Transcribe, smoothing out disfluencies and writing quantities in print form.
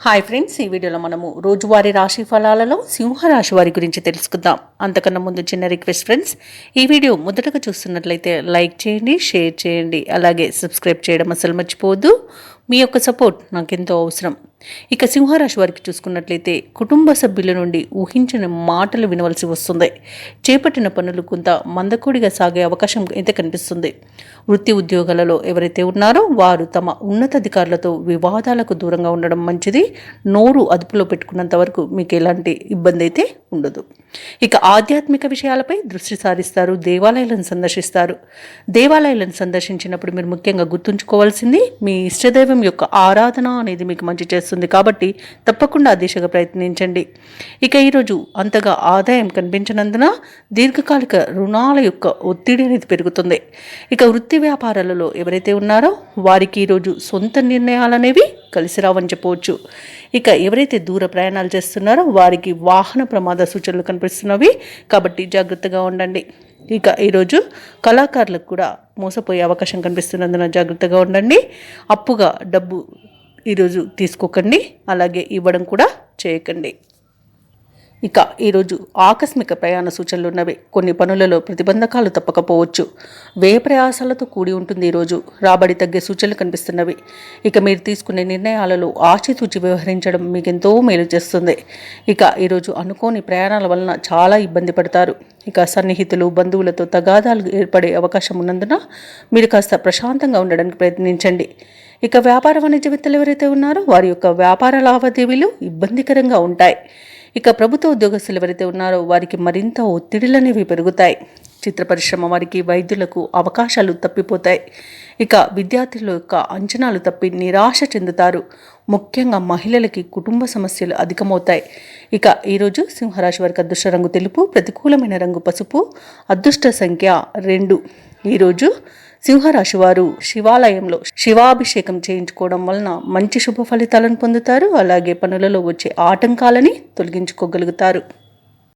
Hi friends, ఈ వీడియోలో మనము రోజువారీ రాశి ఫలాలలో సింహరాశి వారి గురించి తెలుసుకుందాం. అంతకన్నా ముందు చిన్న రిక్వెస్ట్ ఫ్రెండ్స్, ఈ వీడియో మొదటగా చూస్తున్నట్లయితే లైక్ చేయండి, షేర్ చేయండి, అలాగే సబ్స్క్రైబ్ చేయడం అసలు మర్చిపోవద్దు. మీ యొక్క సపోర్ట్ నాకెంతో అవసరం. ఇక సింహరాశి వారికి చూసుకున్నట్లయితే కుటుంబ సభ్యుల నుండి ఊహించిన మాటలు వినవలసి వస్తుంది. చేపట్టిన పనులు కొంత మందకొడిగా సాగే అవకాశం అయితే కనిపిస్తుంది. వృత్తి ఉద్యోగాలలో ఎవరైతే ఉన్నారో వారు తమ ఉన్నతాధికారులతో వివాదాలకు దూరంగా ఉండడం మంచిది. నోరు అదుపులో పెట్టుకున్నంత వరకు మీకు ఎలాంటి ఇబ్బంది అయితే ఉండదు. ఇక ఆధ్యాత్మిక విషయాలపై దృష్టి సారిస్తారు. దేవాలయాలను సందర్శిస్తారు. దేవాలయాలను సందర్శించినప్పుడు మీరు ముఖ్యంగా గుర్తుంచుకోవాల్సింది మీ ఇష్టదైవం యొక్క ఆరాధన అనేది మీకు మంచి చేస్తుంది కాబట్టి తప్పకుండా ఆ దిశగా ప్రయత్నించండి. ఇక ఈరోజు అంతగా ఆదాయం కనిపించినందున దీర్ఘకాలిక రుణాల యొక్క ఒత్తిడి అనేది పెరుగుతుంది. ఇక వృత్తి వ్యాపారాలలో ఎవరైతే ఉన్నారో వారికి ఈరోజు సొంత నిర్ణయాలు అనేవి కలిసి రావని చెప్పవచ్చు. ఇక ఎవరైతే దూర ప్రయాణాలు చేస్తున్నారో వారికి వాహన ప్రమాద సూచనలు కనిపిస్తున్నవి కాబట్టి జాగ్రత్తగా ఉండండి. ఇక ఈరోజు కళాకారులకు కూడా మోసపోయే అవకాశం కనిపిస్తున్నందున జాగ్రత్తగా ఉండండి. అప్పుగా డబ్బు ఈరోజు తీసుకోకండి, అలాగే ఇవ్వడం కూడా చేయకండి. ఇక ఈరోజు ఆకస్మిక ప్రయాణ సూచనలు ఉన్నవి. కొన్ని పనులలో ప్రతిబంధకాలు తప్పకపోవచ్చు. వ్యయ ప్రయాసాలతో కూడి ఉంటుంది. ఈరోజు రాబడి తగ్గే సూచనలు కనిపిస్తున్నవి. ఇక మీరు తీసుకునే నిర్ణయాలలో ఆచితూచి వ్యవహరించడం మీకు ఎంతో మేలు చేస్తుంది. ఇక ఈరోజు అనుకోని ప్రయాణాల వలన చాలా ఇబ్బంది పడతారు. ఇక సన్నిహితులు బంధువులతో తగాదాలు ఏర్పడే అవకాశం ఉన్నందున మీరు కాస్త ప్రశాంతంగా ఉండడానికి ప్రయత్నించండి. ఇక వ్యాపార వాణిజ్యవేత్తలు ఎవరైతే ఉన్నారో వారి యొక్క వ్యాపార లావాదేవీలు ఇబ్బందికరంగా ఉంటాయి. ఇక ప్రభుత్వ ఉద్యోగస్తులు ఎవరైతే ఉన్నారో వారికి మరింత ఒత్తిడిలనేవి పెరుగుతాయి. చిత్ర పరిశ్రమ వారికి, వైద్యులకు అవకాశాలు తప్పిపోతాయి. ఇక విద్యార్థుల యొక్క అంచనాలు తప్పి నిరాశ చెందుతారు. ముఖ్యంగా మహిళలకి కుటుంబ సమస్యలు అధికమవుతాయి. ఇక ఈరోజు సింహరాశి వారికి అదృష్ట రంగు తెలుపు, ప్రతికూలమైన రంగు పసుపు, అదృష్ట సంఖ్య 2. ఈరోజు సింహరాశి వారు శివాలయంలో శివాభిషేకం చేయించుకోవడం వలన మంచి శుభ ఫలితాలను పొందుతారు. అలాగే పనులలో వచ్చే ఆటంకాలని తొలగించుకోగలుగుతారు.